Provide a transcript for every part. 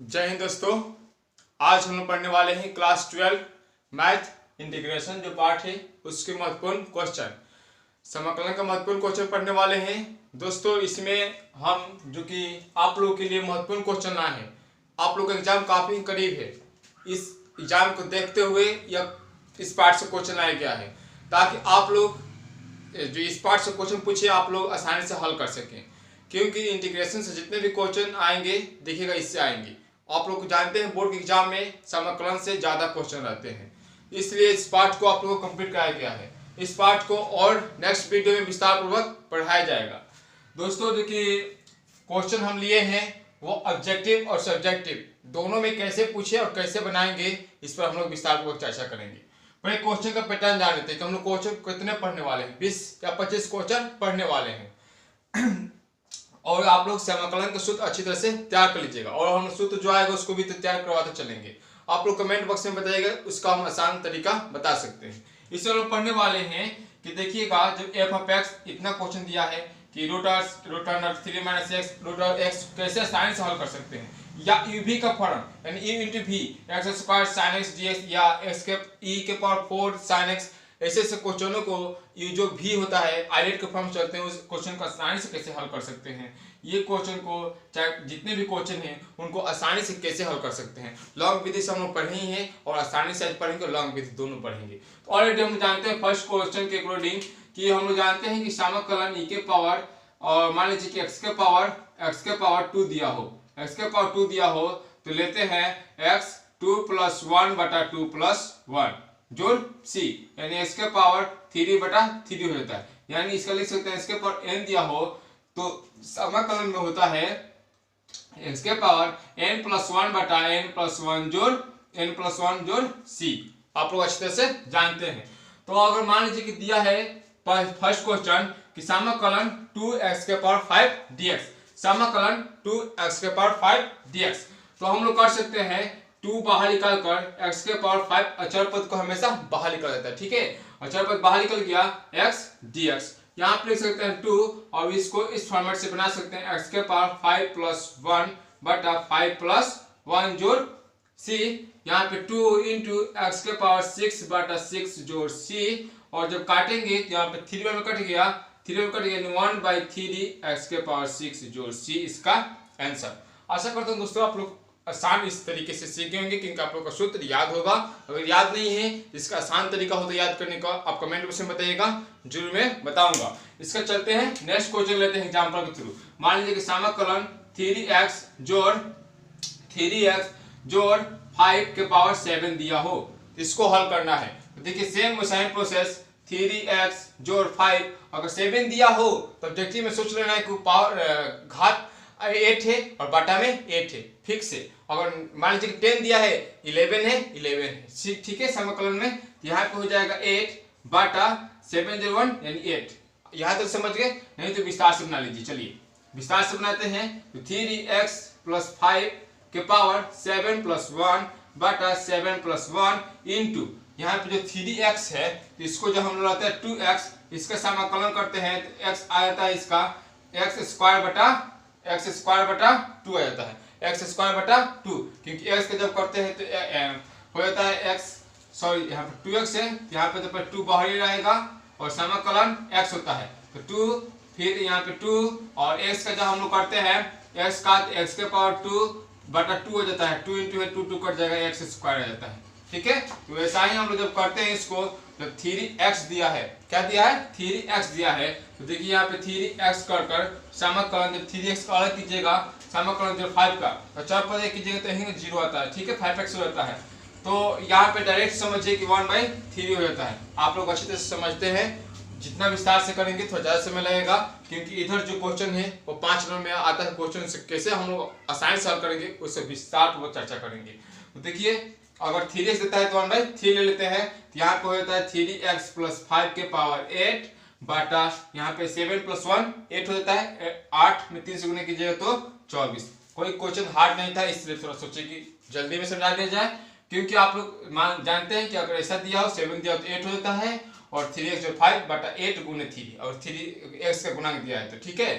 जय हिंद दोस्तों। आज हम लोग पढ़ने वाले हैं क्लास 12 मैथ इंटीग्रेशन जो पार्ट है उसके महत्वपूर्ण क्वेश्चन, समाकलन का महत्वपूर्ण क्वेश्चन पढ़ने वाले हैं दोस्तों। इसमें हम जो कि आप लोगों के लिए महत्वपूर्ण क्वेश्चन लाए हैं, आप लोग का एग्जाम काफ़ी करीब है, इस एग्जाम को देखते हुए या इस पार्ट से क्वेश्चन लाया गया है ताकि आप लोग जो इस पार्ट से क्वेश्चन पूछे आप लोग आसानी से हल कर सकें, क्योंकि इंटीग्रेशन से जितने भी क्वेश्चन आएंगे देखिएगा इससे आएंगे। आप लोग जानते हैं बोर्ड के एग्जाम में समाकलन से ज़्यादा क्वेश्चन रहते हैं, इसलिए इस पार्ट को आप लोगों को कंप्लीट कराया गया है। इस पार्ट को और नेक्स्ट वीडियो में विस्तार पूर्वक पढ़ाया जाएगा दोस्तों। जो कि क्वेश्चन हम लिए हैं वो ऑब्जेक्टिव और सब्जेक्टिव दोनों में कैसे पूछे और कैसे बनाएंगे इस पर हम लोग विस्तार पूर्वक चर्चा करेंगे। पहले क्वेश्चन का पैटर्न जान लेते हैं कि हम लोग क्वेश्चन कितने पढ़ने वाले हैं। 20 या 25 क्वेश्चन पढ़ने वाले हैं और आप लोग समाकलन का सूत्र अच्छी तरह से तैयार कर लीजिएगा और हम सूत्र जो आएगा उसको भी तैयार करवाते चलेंगे। आप लोग कमेंट बॉक्स में बताइएगा, उसका हम आसान तरीका बता सकते हैं। इससे हम पढ़ने वाले हैं कि देखिएगा जब एफ ऑफ एक्स इतना क्वेश्चन दिया है कि root under 3 minus X root X कैसे आसानी से हल कर सकते हैं, या यू भी का फॉर्म यानी यू इंटू भी x square sine x D x या एक्स के ई के पावर 4 साइन एक्स, ऐसे ऐसे क्वेश्चनों को ये जो भी होता है आइलेट के फॉर्म चलते हैं उस क्वेश्चन को आसानी से कैसे हल कर सकते हैं। ये क्वेश्चन को चाहे जितने भी क्वेश्चन हैं उनको आसानी से कैसे हल कर सकते हैं। लॉन्ग विधि से हम लोग पढ़े ही हैं और आसानी से आज पढ़ेंगे और लॉन्ग विधि दोनों पढ़ेंगे। तो ऑलरेडी हम जानते हैं फर्स्ट क्वेश्चन के अकॉर्डिंग कि हम लोग जानते हैं कि समाकलन ई के पावर और मान लीजिए कि x के पावर 2 दिया हो, x के पावर 2 दिया हो तो लेते हैं x 2 + 1 बटा 2 + 1 जोड़ c यानी x के पावर 3 बटा 3 हो जाता है। यानी इसका लिख सकते हैं x के पावर n दिया हो तो समाकलन में होता है x के पावर n + 1 बटा n + 1 जोड़ n + 1 जोड़ c। आप लोग अच्छी तरह से जानते हैं। तो अगर मान लीजिए कि दिया है फर्स्ट क्वेश्चन कि समाकलन 2x के पावर 5 dx, समाकलन 2x के पावर 5 dx, तो हम लोग कर सकते हैं 2 बाहर निकाल कर x के पावर 5 अचर पद को हमेशा बाहर निकल जाता है, ठीक है। अचर पद बाहर निकल गया x dx, यहाँ पे लिख सकते हैं 2 और इसको इस फॉर्मेट से बना सकते हैं x के पावर 5 + 1 बटा 5 + 1 जोड़ c। यहाँ पे 2 इंटू एक्स के पावर 6 बटा 6 जोड़ c, और जब काटेंगे तो यहाँ पे 3 में कट गया, 3 में कट गया 1/3 एक्स के पावर 6 जोड़ c इसका आंसर। आशा करता हूँ दोस्तों आप लोग आसान इस तरीके से सीखे होंगे क्योंकि आप लोग का सूत्र याद होगा। अगर याद नहीं है इसका आसान तरीका होता है याद करने का, आप कमेंट बॉक्स में बताइएगा, जरूर मैं बताऊंगा। इसका चलते हैं नेक्स्ट क्वेश्चन लेते हैं एग्जांपल के थ्रू। मान लीजिए कि समाकलन 3x जोड़ 5 के पावर 7 दिया हो, इसको हल करना है। तो देखिए सेम प्रोसेस 3x जोड़ 5, अगर 7 दिया हो तो ऑब्जेक्टिव में सोच लेना है कि पावर घात 8 है और बटा में 8 है फिक्स है। अगर मान लीजिए कि 10 दिया है 11 है, ठीक है। समाकलन में यहाँ पे हो जाएगा 8 बटा 7 जोड़ 1 यानी 8। यहाँ तक समझ गए, नहीं तो विस्तार से बना लीजिए। चलिए विस्तार से बनाते हैं। तो 3x + 5 के पावर 7 + 1 बटा 7 + 1 इंटू यहाँ पे जो 3x है तो इसको जो हम लोग लाते हैं 2x, इसका समाकलन करते हैं तो x आ जाता है इसका x² बटा 2 आ जाता है, x² बटा 2, क्योंकि x का जब करते हैं तो हो जाता है यहाँ पे 2x है, यहाँ पे तो 2 बाहर ही रहेगा और समाकलन x होता है तो 2, फिर यहाँ पे 2 और x का जब हम लोग करते हैं x का तो x के पावर 2 बटा 2 हो जाता है, 2 इंटू 2 कट जाएगा, x² आ जाता है, ठीक है। तो वैसा ही हम लोग जब करते हैं इसको जब 3x दिया है, क्या दिया है 3x दिया है, तो देखिए यहाँ पे 3x कर समाकलन जब 3x का अलग कीजिएगा समाकलन जब 5 का तो 4 पद कीजिएगा तो यहीं 0 आता है, ठीक है, 5x हो जाता है। तो यहाँ पे डायरेक्ट समझिए कि 1/3 हो जाता है। आप लोग अच्छी तरह से समझते हैं, जितना विस्तार से करेंगे थोड़ा ज़्यादा समय लगेगा क्योंकि इधर जो क्वेश्चन है वो 5 नंबर में आता है। क्वेश्चन से कैसे हम लोग आसानी से हल करेंगे उससे विस्तार पूर्वक चर्चा करेंगे। तो देखिए अगर 3x देता है तो 1/3 ले लेते हैं, तो यहाँ पे हो जाता है 3x + 5 के पावर 8 बटा यहाँ पे 7 + 1 8 हो जाता है, 8 में 3 से गुणा कीजिएगा तो 24। कोई क्वेश्चन हार्ड नहीं था, इसलिए थोड़ा सोचे कि जल्दी में समझा दिया जाए, क्योंकि आप लोग जानते हैं कि अगर ऐसा दिया हो 7 दिया हो तो 8 हो जाता है और 3x जो 5 बटा 8 गुने 3 और 3x का गुणांक दिया है तो ठीक है।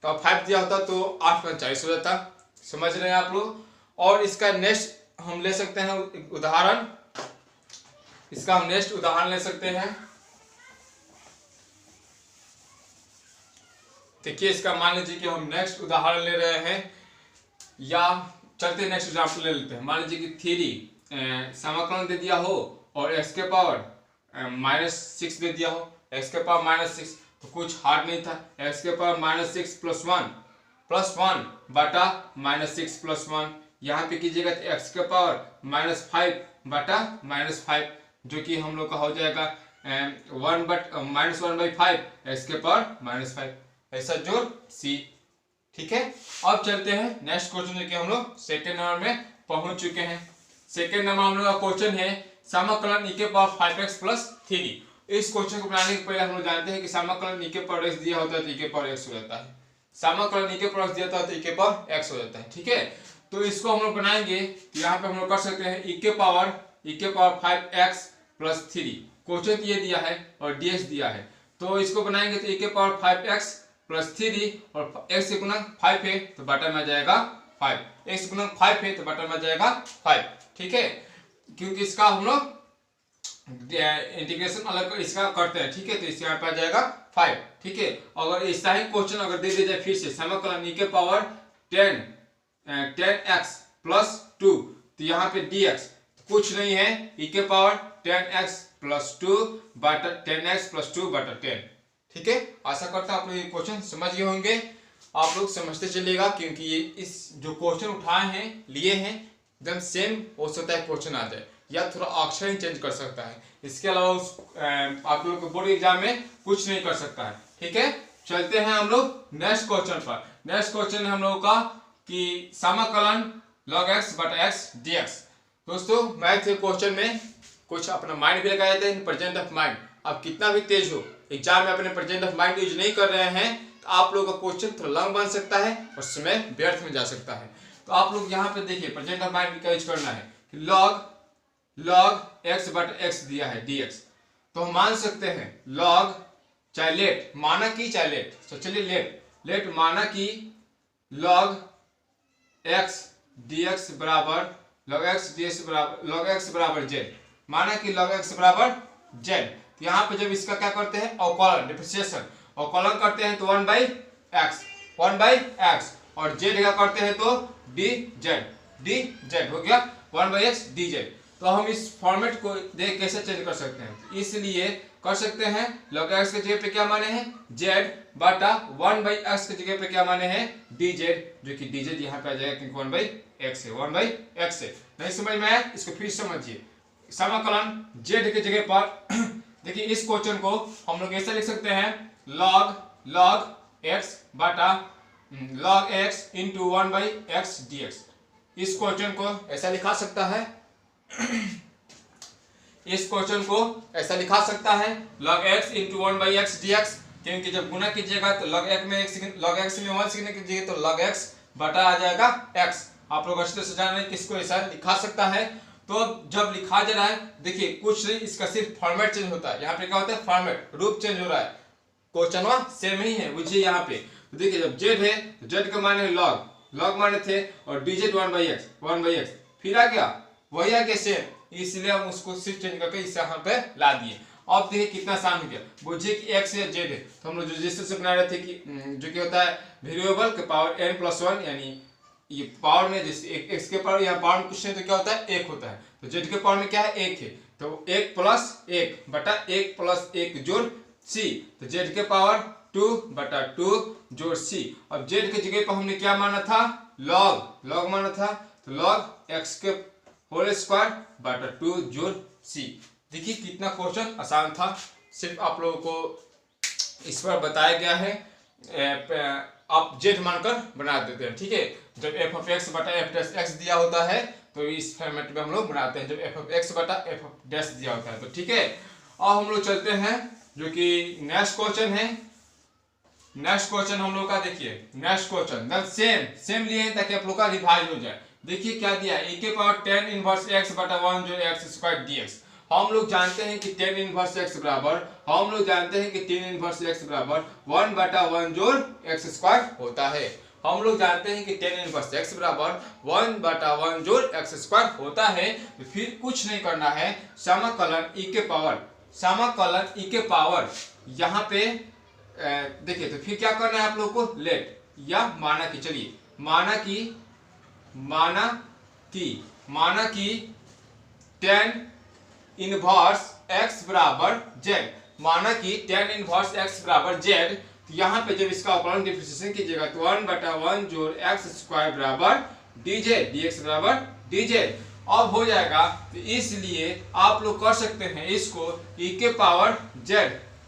तो 5 दिया होता तो 8 × 40 हो जाता, समझ रहे हैं आप लोग। और इसका नेक्स्ट हम ले सकते हैं उदाहरण, इसका हम नेक्स्ट उदाहरण ले सकते हैं। देखिए इसका मान लीजिए कि हम नेक्स्ट उदाहरण ले रहे हैं, या चलते नेक्स्ट एग्जाम्पल ले लेते हैं। मान लीजिए कि 3 समाकलन दे दिया हो और x के पावर -6 दे दिया हो, x के पावर -6, तो कुछ हार्ड नहीं था। x के पावर -6 + 1 बटा -6 + 1, यहाँ पे कीजिएगा तो x के पावर -5 बटा -5, जो कि हम लोग का हो जाएगा 1/5 x के पावर -5, ऐसा जोड़ c। ठीक है, अब चलते हैं नेक्स्ट क्वेश्चन, जो कि हम लोग सेकेंड नंबर में पहुंच चुके हैं। सेकेंड नंबर हम लोग का क्वेश्चन है समाकलन e के पावर 5x + 3। इस क्वेश्चन को बनाने के पहले हम लोग जानते हैं कि समाकलन e के पावर x दिया होता है तो e के पावर x हो जाता है, समाकलन e के पावर x दिया होता है तो e के पावर x हो जाता है। ठीक है, तो इसको हम लोग बनाएंगे, यहाँ पे हम लोग कर सकते हैं e के पावर 5x + 3, क्वेश्चन ये दिया है और dx दिया है, तो इसको बनाएंगे तो e के पावर 5x + 3 और x से गुणा 5 है तो बटा में आ जाएगा 5, x गुणा 5 है तो बटा में आ जाएगा 5। ठीक है, क्योंकि इसका हम लोग इंटीग्रेशन अलग इसका करते हैं। ठीक है, तो इसके यहाँ पे आ जाएगा 5। ठीक है, अगर ऐसा ही क्वेश्चन अगर दे दिया जाए फिर से समाकलन e के पावर 10x + 2, तो यहाँ पे dx कुछ नहीं है, e के पावर 10x + 2 बटा 10x + 2 बटा 10। ठीक है, आशा करता हूं आप लोग ये क्वेश्चन समझ गए होंगे। आप लोग समझते चलिएगा, क्योंकि ये इस जो क्वेश्चन उठाए हैं लिए हैं एकदम सेम हो सकता है क्वेश्चन आ जाए, या थोड़ा अक्षर ही चेंज कर सकता है, इसके अलावा आप लोग को बोर्ड एग्जाम में कुछ नहीं कर सकता है। ठीक है, चलते हैं हम लोग नेक्स्ट क्वेश्चन पर। नेक्स्ट क्वेश्चन है हम लोगों का कि समाकलन log x बटा x dx। दोस्तों मैथ के क्वेश्चन में कुछ अपना माइंड भी लगाया जाता है, प्रेजेंट ऑफ माइंड। आप कितना भी तेज हो, एग्जाम में अपने प्रेजेंट ऑफ माइंड यूज नहीं कर रहे हैं तो आप लोगों का क्वेश्चन थोड़ा लंग बन सकता है और समय व्यर्थ में जा सकता है। तो आप लोग यहाँ पे देखिए प्रेजेंट ऑफ माइंड का यूज करना है कि log x बटा x दिया है dx, तो हम मान सकते हैं log चाहे लेट माना कि चाहे लेट, तो चलिए लेट माना कि log x dx बराबर log x बराबर z, माना कि log x बराबर z। तो यहाँ पे जब इसका क्या करते हैं अवकलन डिफरेंशिएशन, अवकलन करते हैं तो 1/x और z का करते हैं तो dz हो गया 1/x dz। तो हम इस फॉर्मेट को देख कैसे चेंज कर सकते हैं, इसलिए कर सकते हैं log x के जगह पे क्या माने हैं z बटा 1/x के जगह पे क्या माने हैं dz, जो कि dz यहाँ पे आ जाएगा क्योंकि 1/x है, 1/x है। नहीं समझ में आया, इसको फिर समझिए। समाकलन z के जगह पर देखिए इस क्वेश्चन को हम लोग ऐसा लिख सकते हैं log x बटा log x into 1/x dx। इस क्वेश्चन को ऐसा लिखा सकता है इस क्वेश्चन को ऐसा लिखा सकता है log x into 1/x dx, क्योंकि जब गुना कीजिएगा तो log x में 1 सीखने कीजिएगा तो log x बटा आ जाएगा x। आप लोग अच्छे से जान रहे हैं किसको ऐसा लिखा सकता है। तो जब लिखा जा रहा है देखिए कुछ नहीं, इसका सिर्फ फॉर्मेट चेंज होता है। यहाँ पे क्या होता है फॉर्मेट, रूप चेंज हो रहा है, क्वेश्चन सेम ही है बुझिए। यहाँ पे तो देखिए जब z है तो z का मान है log माने थे और dz 1/x फिर आ गया वही आ गया सेम, इसलिए हम उसको सिर्फ चेंज करके इस यहाँ पे ला दिए। अब देखिए कितना आसान हो गया, बुझिए कि x है z है, तो हम लोग जो रजिस्टर से बना रहे थे कि जो कि होता है वेरिएबल के पावर n+1, यानी ये पावर में जैसे x के पावर यहाँ पावर में कुछ नहीं तो क्या होता है 1 होता है, तो z के पावर में क्या है 1 है, तो 1 + 1 बटा 1 + 1 जोड़ c, तो z के पावर 2 बटा 2 जोड़ c। अब z के जगह पर हमने क्या माना था log माना था, तो log x के होल स्क्वायर बटा 2 जोड़ c। देखिए कितना क्वेश्चन आसान था, सिर्फ आप लोगों को इस पर बताया गया है, आप z मानकर बना देते हैं। ठीक है, जब f(x) बटा f' दिया होता है तो इस फॉर्मेट में हम लोग बनाते हैं, जब f(x) बटा f' दिया होता है तो। ठीक है, अब हम लोग चलते हैं जो कि नेक्स्ट क्वेश्चन है। नेक्स्ट क्वेश्चन हम लोग का देखिए, नेक्स्ट क्वेश्चन सेम लिए हैं ताकि आप लोग का रिवाइज हो जाए। देखिए क्या दिया है, e के पावर 10 इनवर्स x बटा 1 जो x² dx। हम लोग जानते हैं कि 10 इनवर्स x बराबर 1 बटा 1 जोड़ x² होता है। हम लोग जानते हैं कि tan इनवर्स x बराबर 1/1 जोड़ x स्क्वायर होता है। तो फिर कुछ नहीं करना है, समाकलन e के पावर यहाँ पे देखिए। तो फिर क्या करना है आप लोग को, लेट या माना कि, चलिए माना कि tan इनवर्स x बराबर z, माना कि tan इनवर्स x बराबर z। तो यहाँ पे जब इसका अवकलन डिफरेंशिएशन कीजिएगा तो 1/1 जोड़ x स्क्वायर बराबर dz, dx बराबर dz अब हो जाएगा। तो इसलिए आप लोग कर सकते हैं इसको e के पावर z।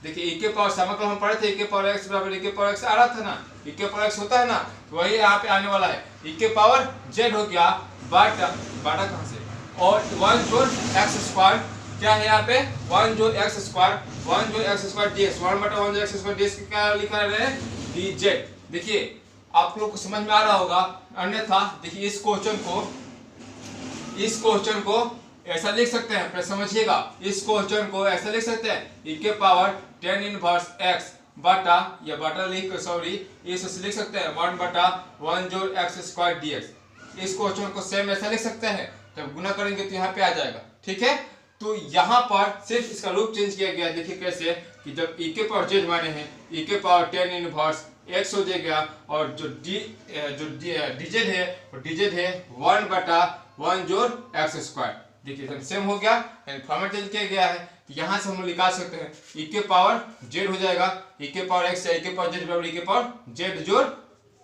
देखिए e के पावर समाकलन हम पढ़े थे, e के पावर x बराबर e के पावर x आ रहा था ना, e के पावर x होता है ना, तो वही यहाँ पे आने वाला है, e के पावर z हो गया बाटा कहाँ से, और 1 जोड़ x स्क्वायर क्या है यहाँ पे 1 जोड़ x स्क्वायर dx, 1/1 जोड़ x स्क्वायर dx क्या लिखा है dz। देखिए आप लोग को समझ में आ रहा होगा, अन्यथा देखिए इस क्वेश्चन को ऐसा लिख सकते हैं, फिर समझिएगा, इस क्वेश्चन को ऐसा लिख सकते हैं e के पावर tan इनवर्स x बटा, या बटा लिख इस लिख सकते हैं 1/1 जोड़ x स्क्वायर dx। इस क्वेश्चन को सेम ऐसा लिख सकते हैं, जब गुना करेंगे तो यहाँ पे आ जाएगा, ठीक है। तो यहाँ पर सिर्फ इसका रूप चेंज किया गया। देखिए कैसे कि जब e के पावर z माने हैं, e के पावर tan इनवर्स x हो जाएगा, और जो dz है वो dz है 1/1 जोड़ x स्क्वायर। देखिए सेम हो गया, फॉर्मेट चेंज किया गया है। तो यहाँ से हम निकाल सकते हैं e के पावर z हो जाएगा, e के पावर x या e के पावर z बराबर e के पावर z जोड़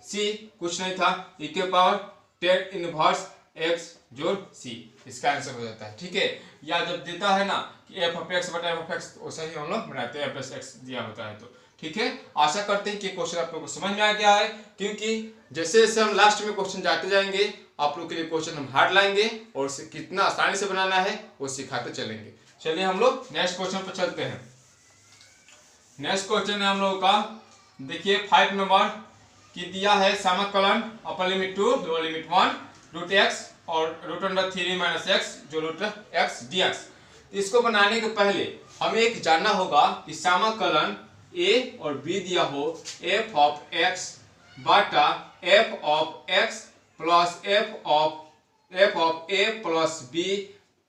c, कुछ नहीं था, e के पावर tan इनवर्स x जोड़ c, इसका आंसर हो जाता है, ठीक है। या जब देता है ना कि f(x) बटा f(x), तो वैसा ही हम लोग बनाते हैं, f+x दिया होता है तो, ठीक है। आशा करते हैं कि क्वेश्चन आप लोगों को समझ में आ गया है, क्योंकि जैसे जैसे हम लास्ट में क्वेश्चन जाते जाएंगे आप लोग के लिए क्वेश्चन हम हार्ड लाएंगे और उसे कितना आसानी से बनाना है वो सिखाते चलेंगे। चलिए हम लोग नेक्स्ट क्वेश्चन पर चलते हैं। नेक्स्ट क्वेश्चन है हम लोगों का, देखिए 5 नंबर की दिया है समाकलन upper limit 2 lower limit 1 root x और √3 - x जो √x dx। इसको बनाने के पहले हमें एक जानना होगा कि समाकलन a और b दिया हो f(x) बटा f(x) plus f(a plus b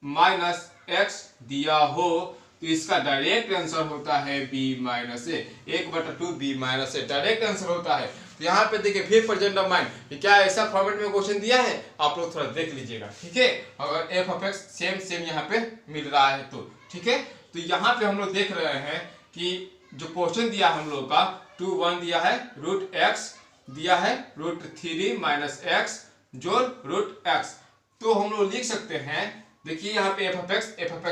minus x दिया हो, तो इसका डायरेक्ट आंसर होता है b minus a, 1/2 b minus a direct answer होता है। तो यहाँ पे देखिए फिर प्रेजेंट ऑफ माइंड, क्या ऐसा फॉर्मेट में क्वेश्चन दिया है, आप लोग थोड़ा देख लीजिएगा, ठीक है। अगर f(x) सेम यहाँ पे मिल रहा है तो ठीक है। तो यहाँ पे हम लोग देख रहे हैं कि जो क्वेश्चन दिया हम लोग का 2 1 दिया है, √x दिया है √3 - x जोड़ √x। तो हम लोग लिख सकते हैं, देखिए यहाँ पे f(x)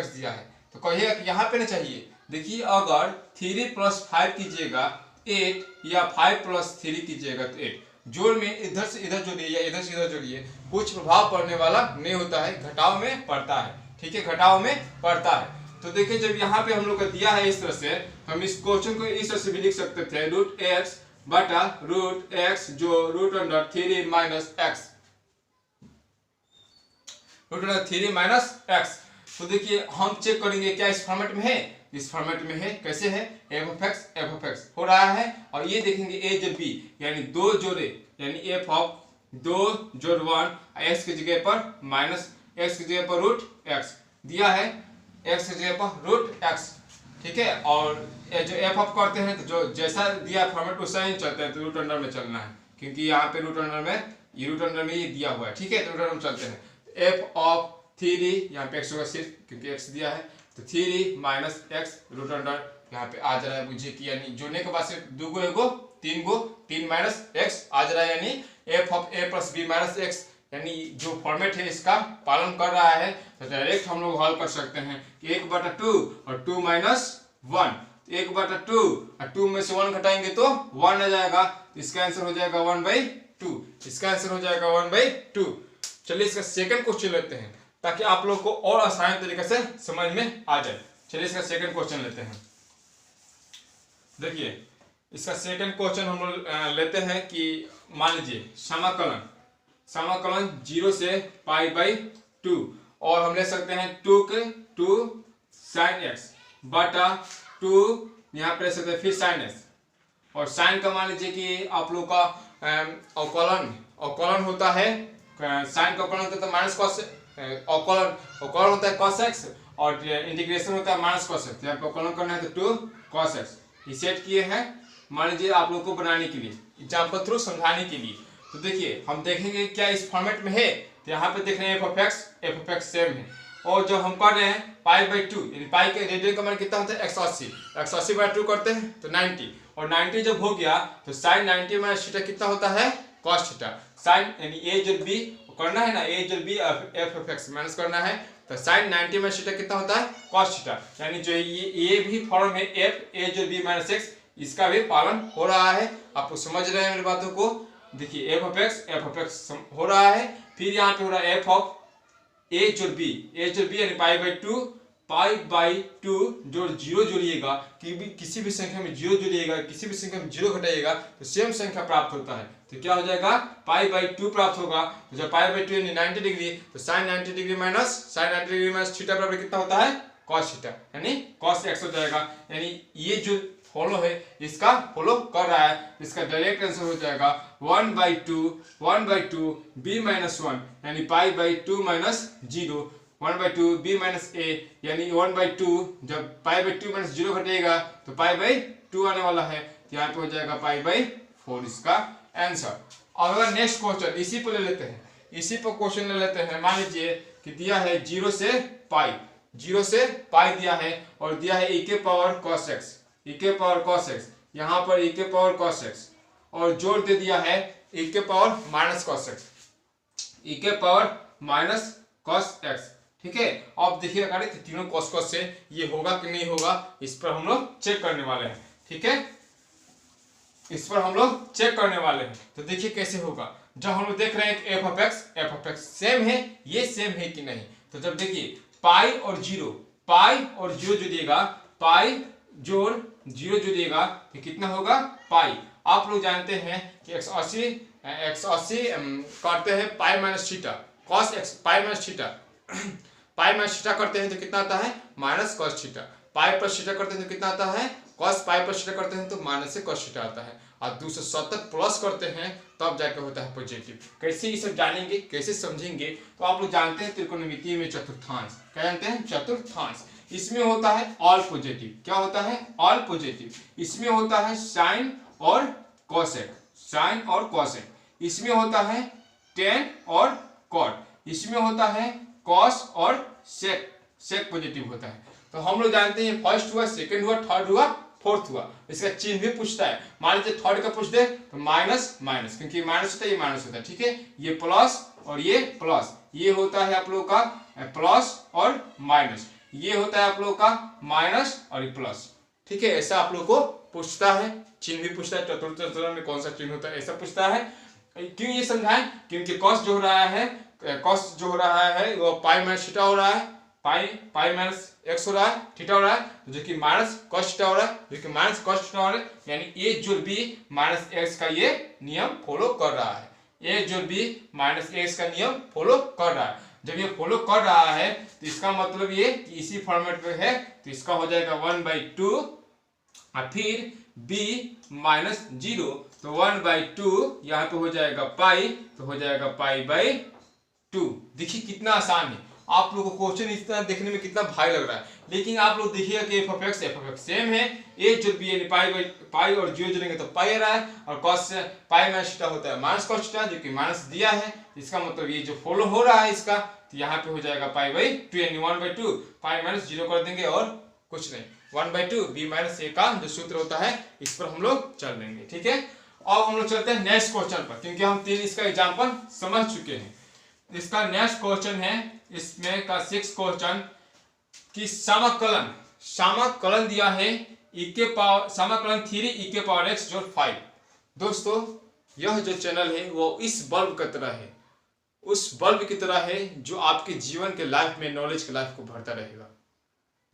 दिया है, तो कहिएगा कि यहाँ पे ना चाहिए। देखिए अगर 3 + 5 कीजिएगा 8 या 5 + 3 कीजिएगा तो 8, जोड़ में इधर से इधर जोड़िए या इधर से इधर जोड़िए, कुछ प्रभाव पड़ने वाला नहीं होता है, घटाव में पड़ता है, ठीक है, घटाव में पड़ता है। तो देखिए जब यहाँ पे हम लोग का दिया है इस तरह से, हम इस क्वेश्चन को इस तरह से भी लिख सकते थे √x बटा √x जो √3 - x, √3 - x। तो देखिए हम चेक करेंगे क्या इस फॉर्मेट में है, इस फॉर्मेट में है। कैसे है, f(x) हो रहा है, और ये देखेंगे a जोड़ b यानी 2 जोड़े, यानी f(2 जोड़ 1) x की जगह पर माइनस x की जगह पर √x दिया है, x की जगह पर √x, ठीक है। और जो f करते हैं तो जो जैसा दिया फॉर्मेट वैसा ही चलता है, तो रूट अंडर में चलना है, क्योंकि यहाँ पे रूट अंडर में ये दिया हुआ है, ठीक है। तो रूट अंडर में चलते हैं, f(3) यहाँ पे x होगा सिर्फ क्योंकि x दिया है, तो 3 - x रूट अंडर यहाँ पे आ जा रहा है, मुझे कि यानी जोड़ने के बाद सिर्फ 2 गो 1 गो 3 गो 3 - x आ जा रहा है, यानी f(a + b - x), यानी जो फॉर्मेट है इसका पालन कर रहा है। तो डायरेक्ट हम लोग हल कर सकते हैं कि 1/2 और 2 - 1, 1/2 और 2 में से 1 घटाएंगे तो 1 आ जाएगा, इसका आंसर हो जाएगा 1/2, इसका आंसर हो जाएगा 1/2। चलिए इसका सेकंड क्वेश्चन लेते हैं ताकि आप लोग को और आसान तरीके से समझ में आ जाए। चलिए इसका सेकंड क्वेश्चन लेते हैं। देखिए इसका सेकंड क्वेश्चन हम लोग लेते हैं कि मान लीजिए समाकलन 0 से π/2, और हम ले सकते हैं 2 sin x बटा 2 यहाँ पे ले सकते हैं फिर sin x, और साइन का मान लीजिए कि आप लोग का अवकलन, अवकलन होता है साइन का अवकलन होता है माइनस कॉस, अवकलन होता है cos x और इंटीग्रेशन होता है माइनस cos x। आपको अवकलन करना है तो 2 cos x ये सेट किए हैं मान लीजिए आप लोग को बनाने के लिए, एग्जाम्पल थ्रू समझाने के लिए। तो देखिए हम देखेंगे क्या इस फॉर्मेट में है, तो यहाँ पे देख रहे हैं f of x सेम है और जो हम कर रहे हैं π/2 यानी पाई के रेडियन का मान कितना होता है 180, 180/2 करते हैं तो 90 और 90 जब हो गया तो साइन 90 माइनस थीटा कितना होता है cos थीटा। साइन यानी a जोड़ b करना है ना, a जोड़ b f of x minus करना है तो साइन 90 माइनस थीटा कितना होता है cos थीटा। यानी जो ये भी फॉर्म है f a जोड़ b माइनस x, इसका भी पालन हो रहा है। आप समझ रहे हैं मेरी बातों को। देखिए f of x हो रहा है, फिर यहाँ पे हो रहा है f of a जोड़ b यानी π/2 जो जीरो जोड़िएगा किसी भी संख्या में जीरो जोड़िएगा, किसी भी संख्या में जीरो घटाइएगा तो सेम संख्या प्राप्त होता है। तो क्या हो जाएगा π/2 प्राप्त होगा। तो जब π/2 यानी 90 डिग्री तो साइन 90 डिग्री माइनस थीटा बराबर कितना होता है cos थीटा यानी cos x हो जाएगा। यानी ये जो फॉलो है इसका फॉलो कर रहा है, इसका डायरेक्ट आंसर हो जाएगा 1/2 b माइनस 1 यानी π/2 माइनस 0, 1/2 b माइनस a यानी 1/2 जब π/2 माइनस 0 घटेगा तो π/2 आने वाला है, तो यहाँ पे हो जाएगा π/4 इसका आंसर। और अगर नेक्स्ट क्वेश्चन इसी पर ले लेते हैं, इसी पर क्वेश्चन ले लेते हैं। मान लीजिए कि दिया है 0 से पाई दिया है और दिया है e के पावर cos x, यहाँ पर e के पावर cos x और जोड़ दे दिया है e के पावर माइनस cos x, ठीक है। अब देखिए अगर तीनों cos से ये होगा कि नहीं होगा, इस पर हम लोग चेक करने वाले हैं, ठीक है। इस पर हम लोग चेक करने वाले हैं तो देखिए कैसे होगा। जब हम लोग देख रहे हैं कि f of x सेम है, ये सेम है कि नहीं। तो जब देखिए पाई और जीरो जोड़िएगा, पाई जोड़ जीरो जोड़िएगा तो कितना होगा पाई। आप लोग जानते हैं कि 180 करते हैं pi minus theta cos x, pi minus theta करते हैं तो कितना आता है minus cos theta, pi plus theta करते हैं तो कितना आता है cos पाई प्लस थीटा करते हैं तो माइनस से cos थीटा आता है, और 270 प्लस करते हैं तब जाके होता है पॉजिटिव। कैसे ये सब जानेंगे, कैसे समझेंगे, तो आप लोग जानते हैं त्रिकोणमिति में चतुर्थांश, क्या जानते हैं चतुर्थांश। इसमें होता है ऑल पॉजिटिव, क्या होता है ऑल पॉजिटिव। इसमें होता है साइन और कोसेक, इसमें होता है टेन और कॉट, इसमें होता है कॉस और सेक पॉजिटिव होता है। तो हम लोग जानते हैं फर्स्ट हुआ, सेकंड हुआ, थर्ड हुआ, फोर्थ हुआ, इसका चिन्ह भी पूछता है। मान लीजिए थर्ड का पूछ दे तो माइनस, क्योंकि माइनस होता है ये माइनस होता है, ठीक है। ये प्लस और ये प्लस, ये होता है आप लोगों का प्लस और माइनस, ये होता है आप लोगों का माइनस और प्लस, ठीक है। ऐसा आप लोग को पूछता है, चिन्ह भी पूछता है, चतुर्थ में कौन सा चिन्ह होता है ऐसा पूछता है। क्यों ये समझाएं, क्योंकि कॉस जो हो रहा है वो पाई माइनस थीटा हो रहा है, पाई माइनस एक्स हो रहा है, थीटा हो रहा है, जो कि माइनस कॉस थीटा हो रहा है, जो कि माइनस कॉस थीटा हो रहा है। यानी ए जोड़ बी माइनस एक्स का ये नियम फॉलो कर रहा है, ए जोड़ बी माइनस एक्स का नियम फॉलो कर रहा है। जब ये फॉलो कर रहा है तो इसका मतलब ये कि इसी फॉर्मेट में है, तो इसका हो जाएगा 1/2 और फिर b माइनस 0 तो 1/2 यहाँ पे हो जाएगा पाई, तो हो जाएगा π/2। देखिए कितना आसान है, आप लोगों को क्वेश्चन इस तरह देखने में कितना भारी लग रहा है, लेकिन आप लोग देखिएगा कि f of x सेम है, a जोड़ b यानी पाई और 0 जोड़ेंगे तो पाई आ रहा है, और cos से पाई माइनस थीटा होता है माइनस cos थीटा, जो कि माइनस दिया है। इसका मतलब ये जो फॉलो हो रहा है इसका, तो यहाँ पे हो जाएगा π/2 यानी 1/2, पाई माइनस 0 कर देंगे और कुछ नहीं, 1/2 b माइनस a का जो सूत्र होता है इस पर हम लोग चल देंगे, ठीक है। अब हम लोग चलते हैं नेक्स्ट क्वेश्चन पर, क्योंकि हम 3 इसका एग्जाम्पल समझ चुके हैं। इसका नेक्स्ट क्वेश्चन है, इसमें का 6 क्वेश्चन कि समाकलन दिया है समाकलन 3 e के पावर x जोड़ 5। दोस्तों यह जो चैनल है वो इस बल्ब की तरह है, उस बल्ब की तरह है जो आपके जीवन के लाइफ में नॉलेज के लाइफ को भरता रहेगा।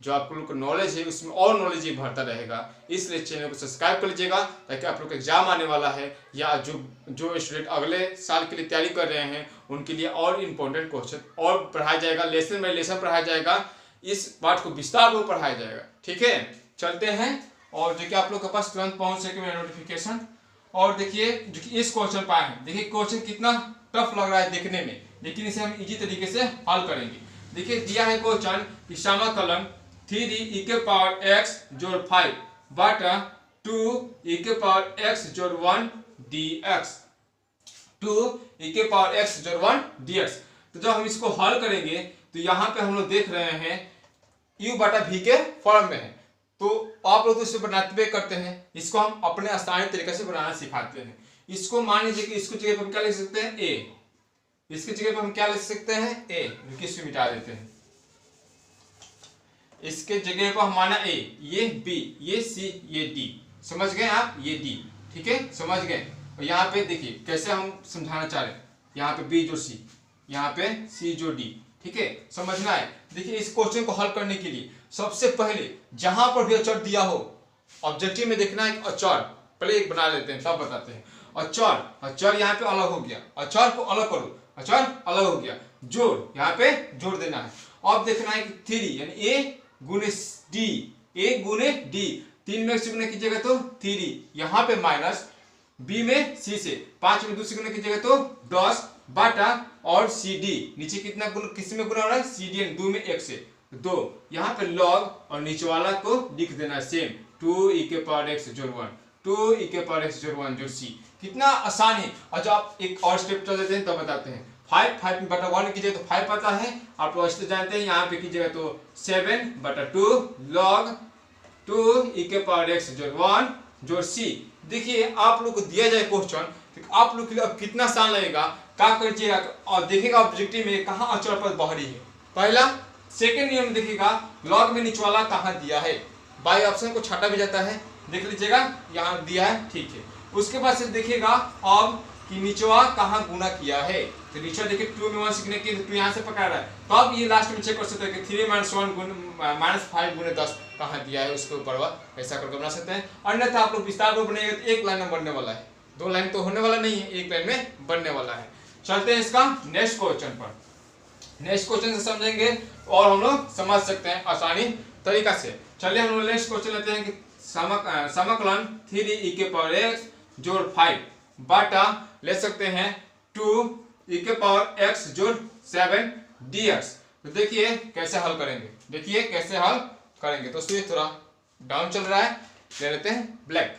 जो आप लोग को नॉलेज है उसमें और नॉलेज ही भरता रहेगा। इसलिए चैनल को सब्सक्राइब कर लीजिएगा, ताकि आप लोग का एग्जाम आने वाला है या जो स्टूडेंट अगले साल के लिए तैयारी कर रहे हैं उनके लिए और इम्पोर्टेंट क्वेश्चन और पढ़ाया जाएगा, लेसन बाय लेसन पढ़ाया जाएगा, इस पाठ को विस्तार में पढ़ाया जाएगा, ठीक है। चलते हैं और जो कि आप लोग के पास तुरंत पहुंच सके मेरा नोटिफिकेशन। और देखिए इस क्वेश्चन पर आए, देखिए क्वेश्चन कितना टफ लग रहा है देखने में, लेकिन इसे हम इजी तरीके से हल करेंगे। देखिए दिया है क्वेश्चन कि समाकलन 3 e के पावर x जोड़ 5 बटा 2 e के पावर x जोड़ 1 dx, 2 e के पावर x जोड़ 1 dx। तो जब हम इसको हल करेंगे तो यहाँ पे हम लोग देख रहे हैं u बटा v के फॉर्म में है, तो आप लोग तो इसे बनाते करते हैं, इसको हम अपने आसानी तरीके से बनाना सिखाते हैं। इसको मान लीजिए कि इसको जगह पर हम क्या लिख सकते हैं a, इसकी जगह पर हम क्या लिख सकते हैं a, इसको मिटा देते हैं, इसके जगह पर हमारा a, ये b, ये c, ये d, समझ गए आप, ये d, ठीक है समझ गए। और यहाँ पे देखिए कैसे हम समझाना चाह रहे हैं, यहाँ पे b जो c, यहाँ पे c जो d, ठीक है समझना है। देखिए इस क्वेश्चन को हल करने के लिए सबसे पहले जहां पर भी अचर दिया हो ऑब्जेक्टिव में देखना है अचर, पहले एक बना लेते हैं तब बताते हैं। अचर यहाँ पे अलग हो गया, अचर को अलग करो, अचर अलग हो गया, जोड़ यहाँ पे जोड़ देना है। अब देखना है कि 3 यानी a गुने d, a गुने d, 3 में से गुने कीजिएगा तो 3, यहाँ पे माइनस b में c से, 5 में 2 से गुने कीजिएगा तो 10 बाटा और cd, नीचे कितना गुण किस में गुना हो रहा है cd, 2 में 1 से 2, यहाँ पे log और नीचे वाला को लिख देना सेम, 2 e के पावर x जोड़ 1, 2 e के पावर x जोड़ 1 जोड़ c। कितना आसान है। अच्छा आप एक और स्टेप चल देते हैं तब बताते हैं। 5 में बटा 1 कीजिए तो 5 आता है, आप लोग इससे जानते हैं, यहाँ पे कीजिएगा तो 7 बटा 2 log 2 e के पावर x जोड़ 1 जोड़ c। देखिए आप लोग को दिया जाए क्वेश्चन तो आप लोग के लिए अब कितना आसान लगेगा, क्या करिएगा और देखिएगा ऑब्जेक्टिव में कहाँ अचर पद बाहरी है। पहला सेकंड नियम देखिएगा लॉग में नीचे वाला कहाँ दिया है, बाई ऑप्शन को छाटा भी जाता है, देख लीजिएगा यहाँ दिया है, ठीक है। उसके बाद से देखिएगा अब कि नीचवा कहाँ गुना किया है, तो नीचे देखिए 2 में 1 सीखने की तो यहाँ से पकड़ रहा है, तो अब ये लास्ट में चेक कर सकते हैं कि 3 - 1 -5 गुने 10 कहाँ दिया है, उसके ऊपर ऐसा करके बना सकते हैं। अन्यथा आप लोग विस्तार को बनाएंगे तो एक लाइन में बनने वाला है, 2 लाइन तो होने वाला नहीं है, एक लाइन में बनने वाला है। चलते हैं इसका नेक्स्ट क्वेश्चन पर, नेक्स्ट क्वेश्चन से समझेंगे और हम लोग समझ सकते हैं आसानी तरीका से। चलिए हम लोग नेक्स्ट क्वेश्चन लेते हैं कि समाकलन 3 e के पावर x जोड़ 5 बटा ले सकते हैं 2 e के पावर x जोड़ 7 dx। तो देखिए कैसे हल करेंगे, देखिए कैसे हल करेंगे। तो स्विच थोड़ा डाउन चल रहा है, ले लेते हैं ब्लैक।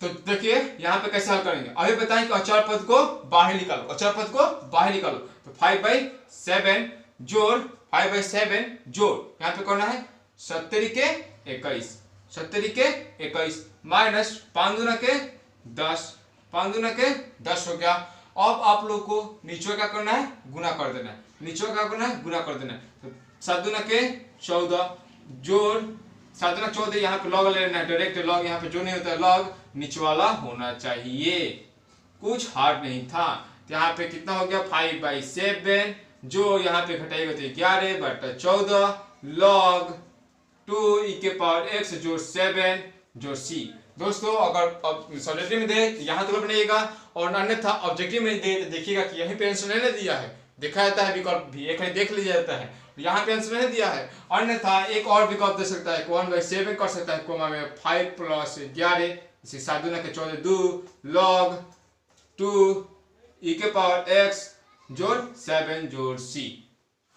तो देखिए यहाँ पे कैसे हल करेंगे, अभी बताएं कि अचर पद को बाहर निकालो, अचर पद को बाहर निकालो। तो 5/7 जोड़ 5/7 जोड़ यहाँ पे करना है 70 के 21, 70 के 21 माइनस 5 दूना के 10, 5 दूना के 10 हो गया। अब आप लोग को नीचे क्या करना है, गुना कर देना है, नीचे क्या करना है, गुना कर देना है। तो 7 दूना के 14 जोड़ 7 दूना 14, यहाँ पे लॉग लेना है, डायरेक्ट लॉग, यहाँ पे जो नहीं होता है लॉग नीचे वाला होना चाहिए, कुछ हार्ड नहीं था। तो यहाँ पे कितना हो गया 5/7 जो यहाँ पे घटाएगा तो 11 बटा 14 log 2 e के पावर x जोड़ 7 जोड़ c। दोस्तों अगर सब्जेक्टिव में दे तो यहाँ तो बनेगा, और अन्यथा ऑब्जेक्टिव में दे तो देखिएगा कि यहीं पे आंसर नहीं दिया है, देखा जाता है विकल्प भी एक देख लिया जाता है, यहाँ पे आंसर नहीं दिया है। अन्यथा एक और विकल्प दे सकता है, 1/7 कर सकता है, कोमा में 5 + 11 इसे 7 दूना के 14 2 log 2 e के पावर x जोड़ 7 जोड़ c।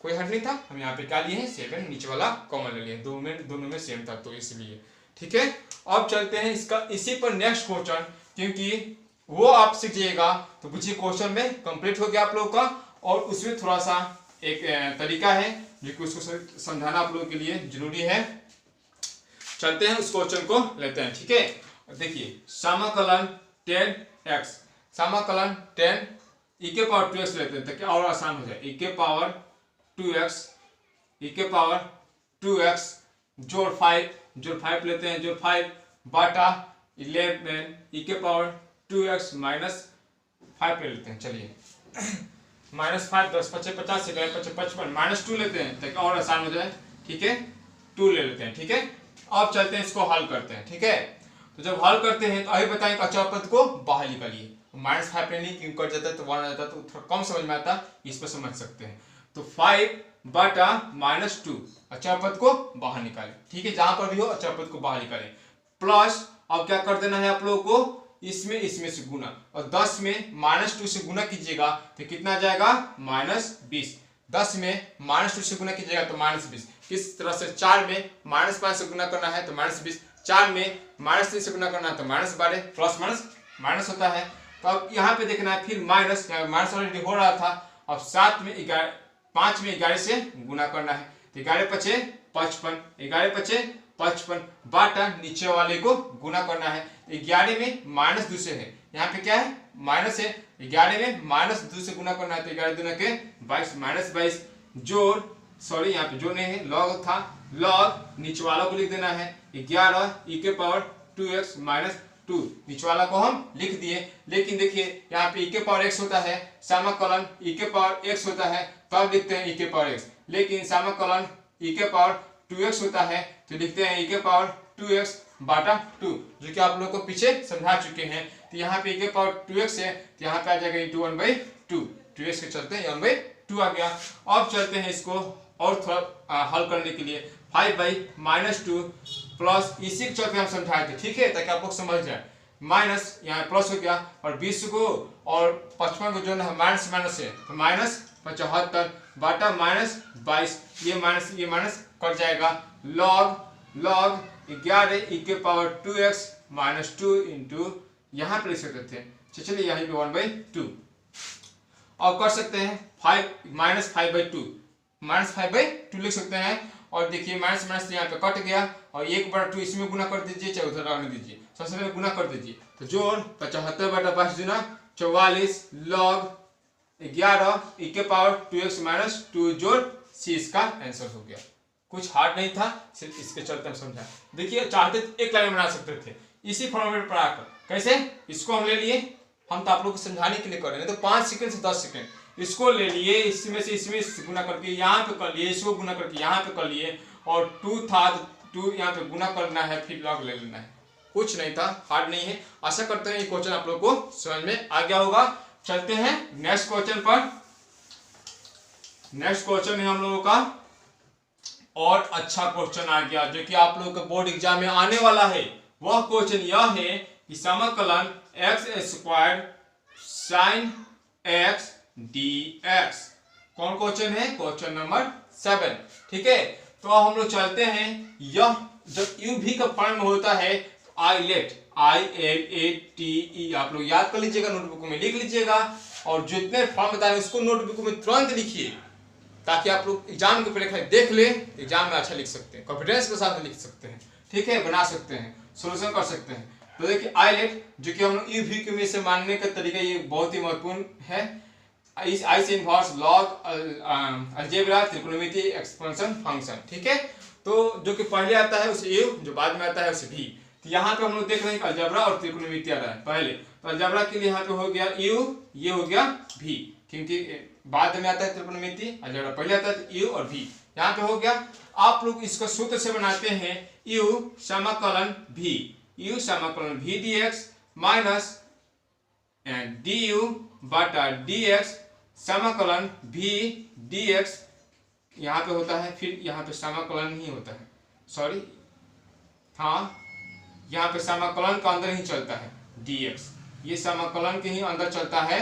कोई हट नहीं था, हम यहाँ पे क्या लिए हैं 7, नीचे वाला कॉमन ले लिए, दोनों में सेम था तो इसलिए, ठीक है। अब चलते हैं इसका इसी पर नेक्स्ट क्वेश्चन, क्योंकि वो आप सीखिएगा तो पूछिए क्वेश्चन में कंप्लीट हो गया आप लोग का, और उसमें थोड़ा सा एक तरीका है जो कि उसको समझाना आप लोगों के लिए जरूरी है। चलते हैं उस क्वेश्चन को लेते हैं, ठीक है। देखिए समाकलन 10x, समाकलन 10 e के पावर 2x लेते हैं ताकि और आसान हो जाए, e के पावर 2x, e के पावर 2x जोड़ 5 लेते हैं, जोड़ 5 बटा 11 e के पावर 2x माइनस 5 ले लेते हैं। चलिए -5 10 5 50 से 55 -2 लेते हैं ताकि और आसान हो जाए, ठीक है, 2 ले लेते हैं, ठीक है। अब चलते हैं इसको हल करते हैं, ठीक है। तो जब हल करते हैं तो अभी बताएं कि अचर पद को बाहर निकालिए, -5 पे नहीं क्यों कर जाता है तो 1 आ जाता तो थोड़ा कम समझ में आता, इस पर समझ सकते हैं। तो 5 बटा -2 अचर पद को बाहर निकालें, ठीक है, जहां पर भी हो अचर पद को बाहर निकालें। प्लस अब क्या कर देना है आप लोगों को, इसमें इसमें से गुना, और 10 में -2 से गुना कीजिएगा तो कितना आ जाएगा -20। 10 में -2 से गुना कीजिएगा तो -20। किस तरह से 4 में -5 से गुना करना है तो -20, 4 में -3 से गुना करना है तो -12, प्लस माइनस माइनस होता है। तो अब यहाँ पे देखना है फिर माइनस ऑलरेडी हो रहा था, अब 7 में 11, 5 में 11 से गुना करना है तो 11 पचे 55, 11 पचे 55, बाटा नीचे वाले को गुना करना है। 11 में -2 से है, यहाँ पे क्या है माइनस है, 11 में -2 से गुना करना है तो 11 दूना के 22, -22 जोड़, सॉरी यहाँ पे जोड़ नहीं है लॉग था, लॉग नीचे वाला को लिख देना है 11 e के पावर 2x - 2, नीचे वाला को हम लिख दिए। लेकिन देखिए यहाँ पे e के पावर x होता है, समाकलन e के पावर x होता है तब लिखते हैं e के पावर x, लेकिन समाकलन e के पावर 2x होता है तो लिखते हैं e के पावर 2x बाटा 2, जो कि आप लोगों को पीछे समझा चुके हैं। तो यहाँ पे e के पावर 2x है तो यहाँ पे आ जाएगा इंटू 1/2, 2x के चलते 1/2 आ गया। अब चलते हैं इसको और थोड़ा हल करने के लिए, 5/-2 प्लस इसी के चलते हम समझाए थे, ठीक है, ताकि आप लोग समझ जाए। माइनस यहाँ प्लस हो गया और 20 को और 55 को जो है माइनस माइनस है तो -75 बाटा -22, ये माइनस कट जाएगा, लॉग 11 e के पावर 2x - 2 इंटू यहाँ पे लिख सकते थे, चलिए यहाँ पे 1/2 और कर सकते हैं 5/2 लिख सकते हैं। और देखिए माइनस माइनस यहाँ पे कट गया और 1/2 इसमें गुना कर दीजिए, चाहे उधर रहने दीजिए, सबसे पहले गुना कर दीजिए तो जोड़ 75/22 गुना 44 लॉग 11 e के पावर 2x - 2 जोड़ c, इसका आंसर हो गया। कुछ हार्ड नहीं था, सिर्फ इसके चलते हम समझा। देखिए चाहते एक लाइन बना सकते थे इसी फॉर्मेट पर आकर, कैसे, इसको हम ले लिए, हम तो आप लोग को समझाने के लिए कर रहे हैं, तो 5 सेकंड से 10 सेकंड इसको ले लिए, इसमें से गुना करके यहाँ पे कर लिए, इसको गुना करके यहाँ पे कर लिए, और 2 था तो 2 यहाँ पे गुना करना है, फिर लॉग ले लेना है, कुछ नहीं था, हार्ड नहीं है। आशा करते हैं ये क्वेश्चन आप लोग को समझ में आ गया होगा। चलते हैं नेक्स्ट क्वेश्चन पर। नेक्स्ट क्वेश्चन है हम लोगों का और अच्छा क्वेश्चन आ गया जो कि आप लोगों के बोर्ड एग्जाम में आने वाला है। वह क्वेश्चन यह है कि समाकलन x² sin x dx, कौन क्वेश्चन है, क्वेश्चन नंबर 7, ठीक है। तो हम लोग चलते हैं, यह जब u v का फॉर्म होता है तो आइलेट ILATE आप लोग याद कर लीजिएगा, नोटबुक में लिख लीजिएगा, और जितने फॉर्म बताए उसको नोटबुक में तुरंत लिखिए ताकि आप लोग एग्जाम के पहले देख ले, एग्जाम में अच्छा लिख सकते हैं, कॉन्फिडेंस के साथ लिख सकते हैं, ठीक है, बना सकते हैं, सोल्यूशन कर सकते हैं। तो देखिए आइलेट जो कि हम लोग यू वी में से मानने का तरीका ये बहुत ही महत्वपूर्ण है। आई से इनवर्स लॉग अलजेब्रा त्रिकोणमिति एक्सपेंशन फंक्शन, ठीक है। तो जो कि पहले आता है उसे यू, जो बाद में आता है उसे भी। तो यहाँ पे हम लोग देख रहे हैं अलजेब्रा और त्रिकोणमिति आ रहा है पहले, तो अलजेब्रा के लिए यहाँ पे हो गया यू, ये हो गया भी, क्योंकि बाद में आता है त्रिकोणमिति, अलजेब्रा पहले आता है यू और भी, यहाँ पे हो गया। आप लोग इसको सूत्र से बनाते हैं यू समाकलन भी, यू समाकलन भी dx माइनस du बटा dx समाकलन भी dx, यहाँ पे होता है, फिर यहाँ पे समाकलन ही होता है, सॉरी हाँ, यहाँ पे समाकलन का अंदर ही चलता है dx, ये समाकलन के ही अंदर चलता है,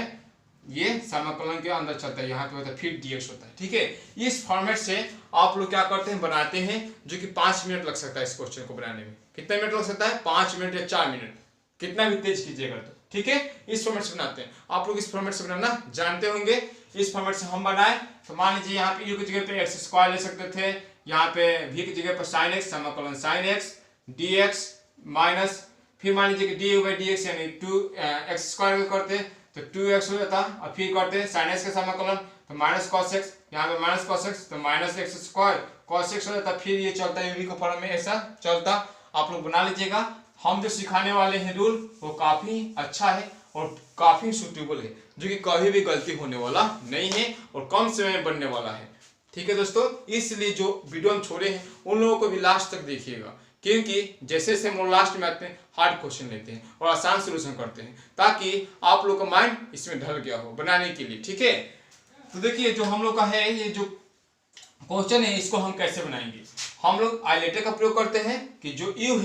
ये समाकलन के अंदर चलता है, यहाँ पे होता है फिर dx होता है, ठीक है। इस फॉर्मेट से आप लोग क्या करते हैं, बनाते हैं, जो कि 5 मिनट लग सकता है इस क्वेश्चन को बनाने में। कितने मिनट लग सकता है, 5 मिनट या 4 मिनट, कितना भी तेज कीजिएगा तो, ठीक है। इस फॉर्मेट से बनाते हैं, आप लोग इस फॉर्मेट से बनाना जानते होंगे। इस फॉर्मेट से हम बनाए तो मान लीजिए यहाँ पे u की जगह पे x² ले सकते थे, यहाँ पे v की जगह पर sin x समाकलन sin x dx माइनस, फिर मान लीजिए कि du/dx यानी 2x² करते तो 2x हो जाता, और फिर करते sin x का समाकलन तो माइनस cos x, यहाँ पे माइनस cos x तो माइनस x² cos x हो जाता, फिर ये चलता है u के फॉर्म में, ऐसा चलता। आप लोग बना लीजिएगा। हम जो सिखाने वाले हैं रूल वो काफी अच्छा है और काफी सुटेबल है, जो कि कभी भी गलती होने वाला नहीं है और कम समय में बनने वाला है, ठीक है दोस्तों। इसलिए जो वीडियो हम छोड़े हैं उन लोगों को भी लास्ट तक देखिएगा, क्योंकि जैसे जैसे हम लोग लास्ट में आते हैं हार्ड क्वेश्चन लेते हैं और आसान सोल्यूशन करते हैं, ताकि आप लोग का माइंड इसमें ढल गया हो बनाने के लिए, ठीक है। तो देखिए जो हम लोग का है ये जो क्वेश्चन है इसको हम कैसे बनाएंगे, हम लोग आइलेटर का प्रयोग करते हैं कि जो यू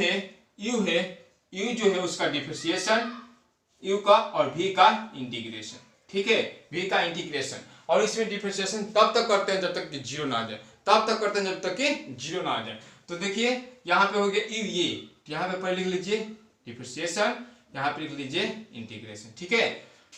जो है उसका डिफरेंशिएशन u का और v का इंटीग्रेशन, ठीक है, v का इंटीग्रेशन। और इसमें डिफरेंशिएशन तब तक करते हैं जब तक कि जीरो ना आ जाए, तब तक करते हैं जब तक कि जीरो ना आ जाए। तो देखिए यहाँ पे हो गया u, ये यहाँ पे पहले लिख लीजिए डिफरेंशिएशन, यहाँ पे लिख लीजिए इंटीग्रेशन, ठीक है,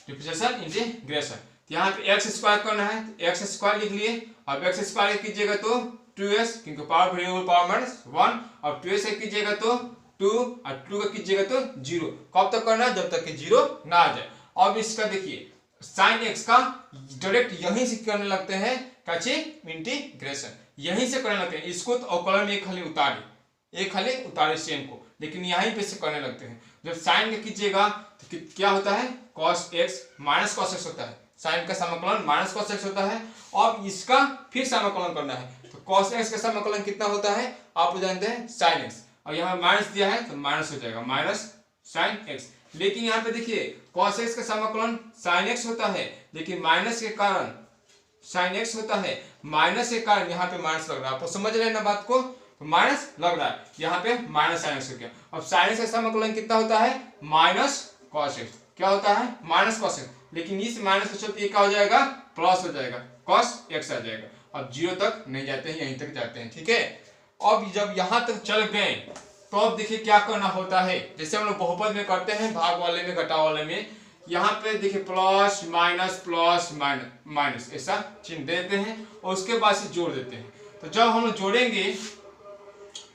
डिफरेंशिएशन इंटीग्रेशन। यहाँ पे एक्स स्क्वायर करना है तो एक्स स्क्वायर लिख लिए। अब एक्स स्क्वायर कीजिएगा तो 2s, क्योंकि पावर वेरिएबल पावर माइनस 1, और 2s कीजिएगा तो 2, और 2 का कीजिएगा तो 0। कब तक करना है? जब तक कि 0 ना आ जाए। अब इसका देखिए साइन एक्स का डायरेक्ट यहीं से करने लगते हैं, कैसे इंटीग्रेशन यहीं से करने लगते हैं। इसको तो कॉलम एक खाली उतारे सेम को, लेकिन यहीं पे से करने लगते हैं। जब साइन का कीजिएगा तो क्या होता है? cos x minus cos x होता है, साइन का समाकलन माइनस cos x होता है। और इसका फिर समाकलन करना है तो cos x का समाकलन कितना होता है आप जानते हैं, sin x, और यहाँ माइनस दिया है तो माइनस हो जाएगा, माइनस sin x। लेकिन यहाँ पे देखिए cos x का समाकलन sin x होता है, लेकिन माइनस के कारण sin x होता है, माइनस के कारण यहाँ पे माइनस लग रहा है। आप समझ रहे हैं ना बात को? तो माइनस लग रहा है, यहाँ पे माइनस sin x हो गया। अब sin x का समाकलन कितना होता है? Minus cos x। क्या होता है? Minus cos x। लेकिन इस माइनस के चलते क्या हो जाएगा? प्लस हो जाएगा, cos x आ जाएगा। अब 0 तक नहीं जाते हैं, यहीं तक जाते हैं, ठीक है। अब जब यहाँ तक चल गए तो अब देखिए क्या करना होता है, जैसे हम लोग बहुपद में करते हैं, भाग वाले में, घटा वाले में, यहाँ पे देखिए प्लस माइनस ऐसा चिन्ह देते हैं और उसके बाद से जोड़ देते हैं। तो जब हम लोग जोड़ेंगे,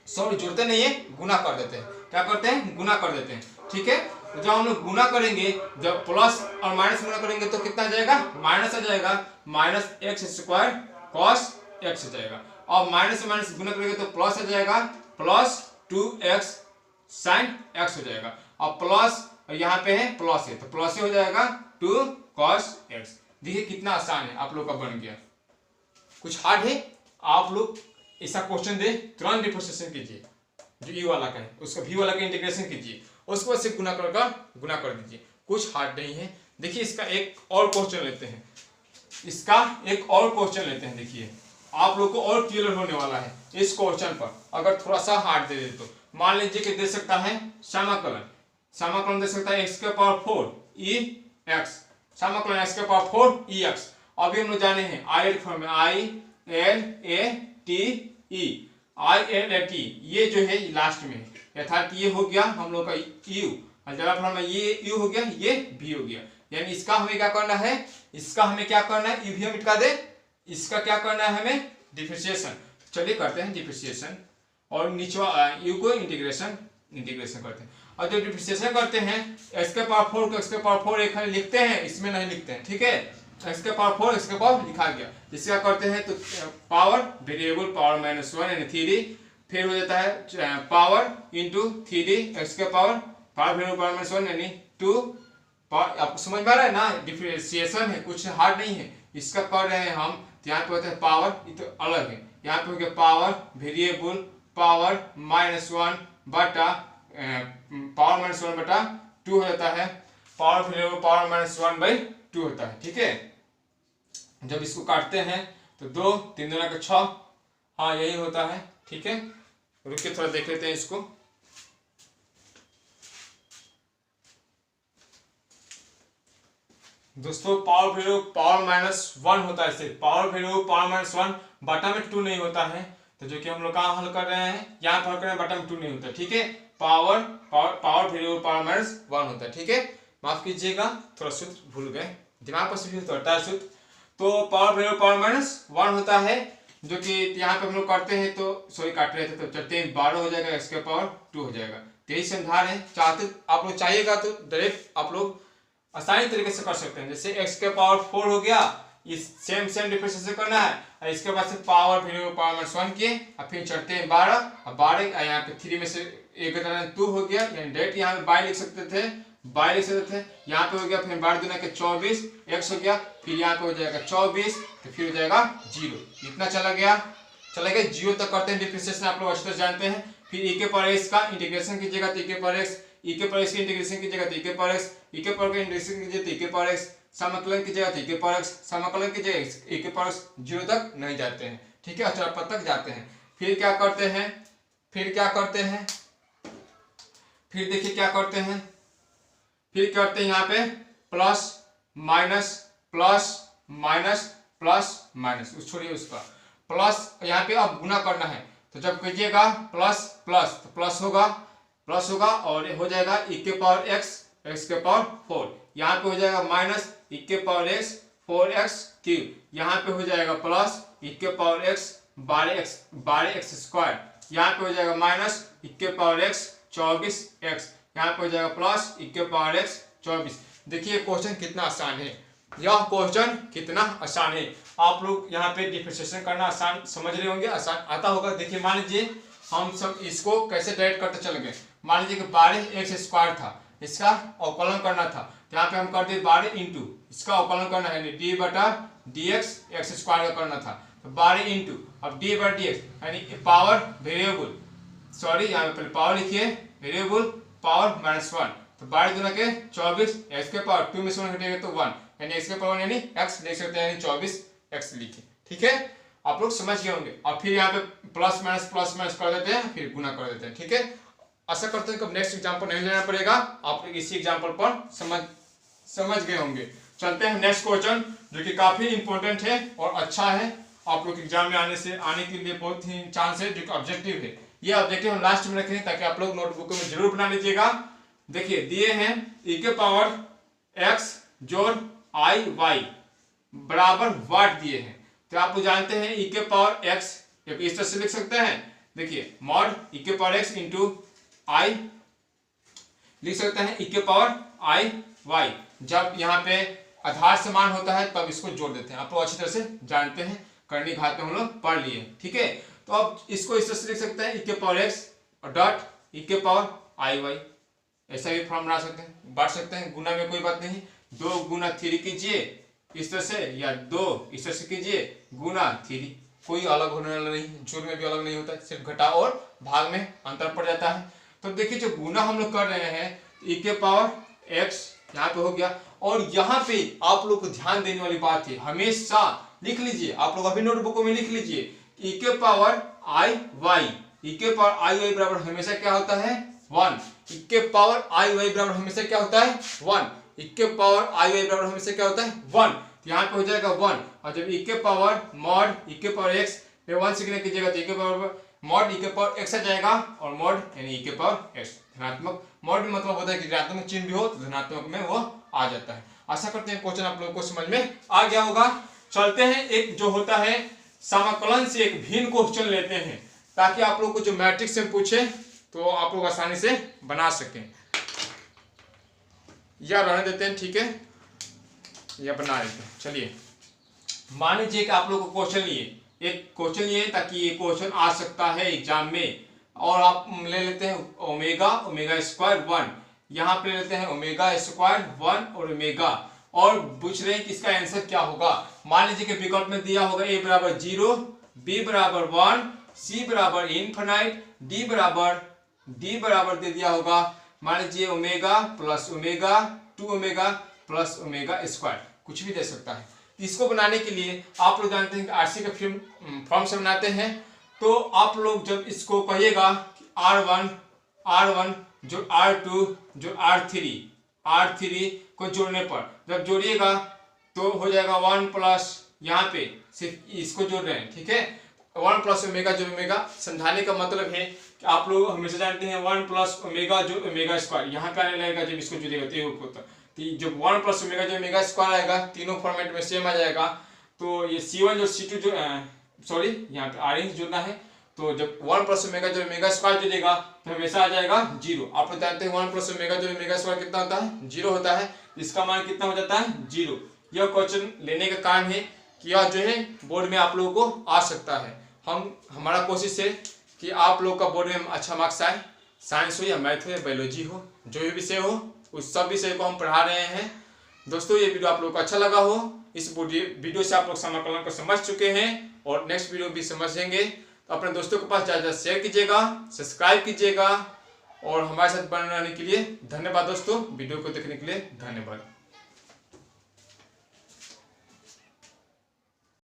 सॉरी जोड़ते नहीं है, गुना कर देते हैं। क्या करते हैं? गुना कर देते हैं, ठीक है। तो जब हम लोग गुना करेंगे, जब प्लस और माइनस गुना करेंगे तो कितना आ जाएगा? माइनस आ जाएगा, minus x square cos x आ जाएगा। और माइनस से माइनस गुना करेंगे तो प्लस आ जाएगा, प्लस 2x साइन x हो जाएगा। और प्लस यहाँ पे है प्लस है तो प्लस हो जाएगा 2 cos x। देखिए कितना आसान है, आप लोग का बन गया। कुछ हार्ड है? आप लोग ऐसा क्वेश्चन दे तुरंत डिफरेंशिएशन कीजिए, जो ई वाला का है उसका v वाला का इंटीग्रेशन कीजिए, उसके बाद से गुना कर दीजिए। कुछ हार्ड नहीं है। देखिए इसका एक और क्वेश्चन लेते हैं, देखिए आप लोग को और क्लियर होने वाला है इस क्वेश्चन पर। अगर थोड़ा सा हार्ड दे दे तो मान लीजिए कि दे सकता है समाकलन दे सकता है x के पावर 4 e x, समाकलन x के पावर 4 e x। अभी हम लोग जाने हैं i फॉर्म में, i l a t e, i l a t, ये जो है लास्ट में यथार्थ ये हो गया हम लोग का u, और जरा फॉर्म में ये u हो गया, ये v हो गया। यानी इसका हमें क्या करना है? u भी हम मिटा दे, इसका क्या करना है हमें? डिफरेंशिएशन। चलिए करते हैं डिफरेंशिएशन, और नीचवा u को इंटीग्रेशन करते हैं। और जब डिफरेंशिएशन करते हैं x के पावर 4 को x के पावर 4 एक लिखते हैं, इसमें नहीं लिखते हैं, ठीक है। x के पावर 4 x के पावर लिखा गया। जिसका करते हैं तो पावर वेरिएबल पावर माइनस 1 यानी 3, फिर हो जाता है पावर इंटू 3 x के पावर वेरिएबल पावर माइनस 1 यानी 2। आपको समझ में आ रहा है ना? डिफरेंशिएशन है, कुछ हार्ड नहीं है। इसका कर रहे हैं हम, यहाँ पे होता है पावर, ये तो अलग है। यहाँ पे हो गया पावर वेरिएबल पावर माइनस 1 बटा पावर माइनस 1 बटा 2 हो जाता है, power variable power minus 1 by 2 होता है, ठीक है। जब इसको काटते हैं तो 2 3 दूना का 6, हाँ यही होता है, ठीक है। रुकिए थोड़ा देख लेते हैं इसको। दोस्तों पावर वेरिएबल पावर माइनस 1 होता है, सिर्फ पावर वेरिएबल पावर माइनस 1 बटा में 2 नहीं होता है। तो जो कि हम लोग कहाँ हल कर रहे हैं, यहाँ पर हल कर रहे हैं, बटा में 2 नहीं होता, ठीक है। पावर वेरिएबल पावर माइनस 1 होता है, ठीक है। माफ कीजिएगा, थोड़ा सूत्र भूल गए, दिमाग पर से भी हटता है सूत्र। तो पावर वेरिएबल पावर माइनस 1 होता है, जो कि यहाँ पे हम लोग करते हैं तो सॉरी काट रहे थे तो चलते 12 हो जाएगा, x के पावर 2 हो जाएगा। यही समझा रहे हैं, चाहते आप लोग चाहिएगा तो डायरेक्ट आप लोग आसानी तरीके से कर सकते हैं। जैसे x के पावर 4 हो गया, इस सेम डिफरेंशिएशन करना है, और इसके बाद से पावर वेरिएबल पावर माइनस 1 किए, और फिर चढ़ते हैं 12, और 12 यहाँ पे 3 में से एक 2 हो गया, यानी डायरेक्ट यहाँ पे बाई लिख सकते थे, यहाँ पे हो गया, फिर 12 दूना के 24 x हो गया, फिर यहाँ पे हो जाएगा 24, तो फिर हो जाएगा 0। इतना चला गया 0 तक करते हैं डिफरेंशिएशन, आप लोग अच्छी तरह जानते हैं। फिर e के पावर x का इंटीग्रेशन कीजिएगा तो e के पावर x, e के पावर x का इंटीग्रेशन कीजिएगा तो e के पावर x, e के पावर का इंटीग्रेशन कीजिए तो e के पावर x, समाकलन कीजिएगा तो e के पावर x, समाकलन कीजिएगा e के पावर x, 0 तक नहीं जाते हैं, ठीक है, अचर पद तक जाते हैं। फिर क्या करते हैं, फिर देखिए क्या करते हैं, फिर करते हैं यहाँ पे plus minus plus minus plus minus, छोड़िए उसका प्लस, यहाँ पे अब गुना करना है तो जब कीजिएगा प्लस प्लस तो प्लस होगा और हो जाएगा e के पावर x, x के पावर 4, यहाँ पे हो जाएगा माइनस e के पावर x 4x क्यूब, यहाँ पे हो जाएगा प्लस e के पावर x 12x स्क्वायर, यहाँ पे हो जाएगा माइनस e के पावर x 24x, यहाँ पे हो जाएगा प्लस e के पावर x 24। देखिए क्वेश्चन कितना आसान है, यह क्वेश्चन कितना आसान है। आप लोग यहाँ पे डिफरेंशिएशन करना आसान समझ रहे होंगे, आसान आता होगा। देखिए मान लीजिए हम सब इसको कैसे डायरेक्ट करते चले गए। मान लीजिए कि 12x स्क्वायर था, इसका अवकलन करना था तो यहाँ पे हम कर दिए 12 इंटू इसका अवकलन करना है d बटा dx x स्क्वायर का करना था तो 12 इंटू अब d बटा dx यानी पावर वेरिएबल, सॉरी यहाँ पे पहले पावर लिखिए, वेरिएबल पावर -1 तो 12 गुना के 24, x के पावर 2 में से 1 घटेगा तो 1 यानी x के पावर यानी x लिख सकते हैं, यानी 24x लिखे। ठीक है, आप लोग समझ गए होंगे। और फिर यहाँ पे प्लस माइनस कर देते हैं, फिर गुना कर देते हैं। ठीक है, आशा करते हैं कि नेक्स्ट एग्जाम्पल नहीं लेना पड़ेगा, आप लोग इसी एग्जाम्पल पर समझ गए होंगे। चलते हैं नेक्स्ट क्वेश्चन जो कि काफी इंपॉर्टेंट है और अच्छा है, आप लोग एग्जाम में आने के लिए बहुत ही चांस है, जो कि ऑब्जेक्टिव है। ये ऑब्जेक्टिव हम लास्ट में रखें ताकि आप लोग नोटबुक में जरूर बना लीजिएगा। देखिए दिए हैं e के पावर x जोड़ i y बराबर वाट दिए हैं, तो आप लोग जानते हैं e के पावर x इस तरह से लिख सकते हैं। देखिए मॉड e के पावर x इंटू i लिख सकते हैं e के पावर i y, जब यहाँ पे आधार समान होता है तब इसको जोड़ देते हैं। आप लोग अच्छी तरह से जानते हैं, करनी घात में हम लोग पढ़ लिए। ठीक है, तो अब इसको इस तरह से लिख सकते हैं e के पावर x डॉट e के पावर i y, ऐसा भी फॉर्म बना सकते हैं, बांट सकते हैं, गुना में कोई बात नहीं। 2 गुना 3 कीजिए इस तरह से, या 2 इस तरह से कीजिए गुना 3, कोई अलग होने वाला नहीं, जोड़ में भी अलग नहीं होता है, सिर्फ घटा और भाग में अंतर पड़ जाता है। तो देखिए जो गुना हम लोग कर रहे हैं e के पावर x यहाँ पे हो गया, और यहाँ पे आप लोग को ध्यान देने वाली बात है, हमेशा लिख लीजिए, आप लोग अभी नोटबुक में लिख लीजिए e के पावर i y, e के पावर i y बराबर हमेशा क्या होता है 1, e के पावर i y बराबर हमेशा क्या होता है 1, e के पावर i y बराबर हमेशा क्या होता है 1, तो यहाँ पे हो जाएगा 1। और जब e के पावर मॉड e के पावर x पे 1 से गुणा कीजिएगा तो e के पावर मॉड e के पावर x आ जाएगा, और मॉड यानी e के पावर x धनात्मक, मॉड मतलब होता है कि ऋणात्मक चिन्ह भी हो तो धनात्मक में वो आ जाता है। आशा करते हैं क्वेश्चन आप लोगों को समझ में आ गया होगा। चलते हैं एक जो होता है समाकलन से एक भिन्न क्वेश्चन लेते हैं, ताकि आप लोग को जो मैट्रिक्स से पूछे तो आप लोग आसानी से बना सकें। या रहने देते हैं, ठीक है, या बना लेते हैं। चलिए मान लीजिए कि आप लोग को क्वेश्चन लिए ताकि ये क्वेश्चन आ सकता है एग्जाम में, और आप ले लेते हैं ओमेगा स्क्वायर 1, यहाँ पे लेते हैं ओमेगा स्क्वायर 1 और ओमेगा, और पूछ रहे हैं कि इसका आंसर क्या होगा। मान लीजिए कि विकल्प में दिया होगा a बराबर 0, b बराबर 1, c बराबर इनफिनाइट, d बराबर दे दिया होगा मान लीजिए omega plus omega 2 omega plus omega square, कुछ भी दे सकता है। इसको बनाने के लिए आप लोग जानते हैं कि आरसी का फॉर्म से बनाते हैं, तो आप लोग जब इसको कहिएगा R1 जो R2 जो R3 को जोड़ने पर जब जोड़िएगा तो हो जाएगा 1 प्लस, यहाँ पे सिर्फ इसको जोड़ रहे हैं, ठीक है, 1 प्लस ओमेगा जो ओमेगा, समझाने का मतलब है कि आप लोग हमेशा जानते हैं 1 प्लस ओमेगा जो ओमेगा स्क्वायर, यहाँ पे आने लगेगा जब इसको जोड़ेगा तो जब 1 प्लस ओमेगा जो ओमेगा स्क्वायर आएगा तीनों फॉर्मेट में सेम आ जाएगा। तो ये C1 जो C2 जो सॉरी यहाँ पे R जोड़ना है, तो जब 1 प्लस ओमेगा जो ओमेगा स्क्वायर जोड़ेगा तो हमेशा आ जाएगा 0। आप लोग जानते हैं 1 प्लस ओमेगा जो ओमेगा स्क्वायर कितना होता है 0 होता है, इसका मान कितना हो जाता है 0। यह क्वेश्चन लेने का कारण है कि यह जो है बोर्ड में आप लोगों को आ सकता है। हमारा कोशिश है कि आप लोग का बोर्ड में अच्छा मार्क्स आए, साइंस हो या मैथ हो या बायोलॉजी हो, जो भी विषय हो उस सब विषय को हम पढ़ा रहे हैं। दोस्तों ये वीडियो आप लोग को अच्छा लगा हो, इस वीडियो से आप लोग समाकलन को समझ चुके हैं और नेक्स्ट वीडियो भी समझेंगे, तो अपने दोस्तों के पास ज़्यादा शेयर कीजिएगा, सब्सक्राइब कीजिएगा, और हमारे साथ बने रहने के लिए धन्यवाद दोस्तों। वीडियो को देखने के लिए धन्यवाद।